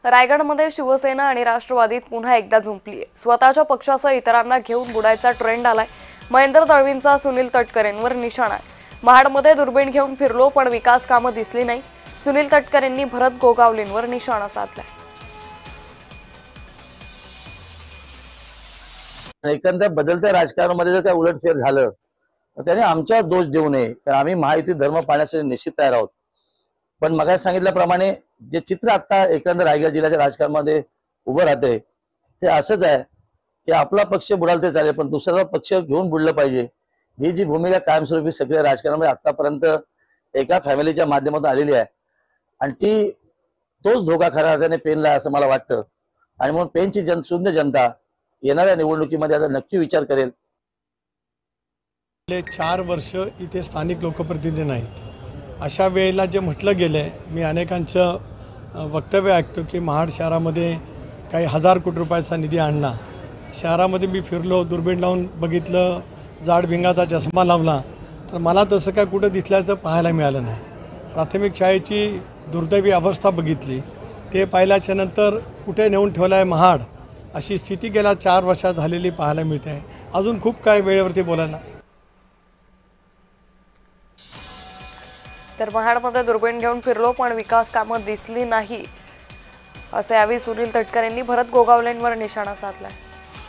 रायगडमध्ये शिवसेना आणि राष्ट्रवादीत पुन्हा एकदा झुंपली आहे। स्वतःच्या पक्षासह इतरांना घेऊन बुडायचा ट्रेंड आलाय। महेंद्र दळवींचा सुनील तटकरेंवर निशाणा आहे। महाडमध्ये दुर्बीण घेऊन फिरलो पण विकास कामं दिसली नाही। सुनील तटकरेंनी भरत गोगावलेंवर निशाणा साधलाय। एकंदर बदलत्या राजकारणामध्ये जर काही उलटफेर झालं तर त्याने आमच्यावर दोष देऊ नये, कारण आम्ही महायुती धर्म पाळण्यासाठी निश्चित तयार आहोत। पण मगाशी सांगितल्याप्रमाणे जे चित्र आता एकंदर रायगड जिल्ह्याच्या राजकारणामध्ये उभं राहते ते असंच आहे की आपला पक्ष बुडाल ते चालेल पण दुसरा पक्ष घेऊन बुडलं पाहिजे, ही जी भूमिका कायमस्वरूपी सक्रिय राजकारणामध्ये आतापर्यंत एका फॅमिलीच्या माध्यमातून आलेली आहे आणि ती तोच धोका खऱ्या अर्थाने पेनला असं मला वाटतं। आणि म्हणून पेनची शून्य जनता येणाऱ्या निवडणुकीमध्ये आता नक्की विचार करेल। 4 वर्ष इथे स्थानिक लोकप्रतिनिधी नाहीत, अशा वेळेला जे म्हटलं गेलंय, मी अनेकांचं वक्तव्य ऐकतो की महाड शहरामध्ये काही हजार कोटी रुपयाचा निधी आणला। शहरामध्ये मी फिरलो, दुर्बीण लावून बघितलं, जाड भिंगाचा चष्मा लावला, तर मला तसं काय कुठं दिसल्याचं पाहायला मिळालं नाही। प्राथमिक शाळेची दुर्दैवी अवस्था बघितली, ते पाहिल्याच्या नंतर कुठे नेऊन ठेवलं आहे महाड, अशी स्थिती गेल्या 4 वर्षात झालेली पाहायला मिळते आहे। अजून खूप काय वेळेवरती बोलायला। तर महाडमध्ये दुर्बीण घेऊन फिरलो पण विकास कामं दिसली नाही, असे यावेळी सुनील तटकरेंनी भरत गोगावलेंवर निशाणा साधलाय।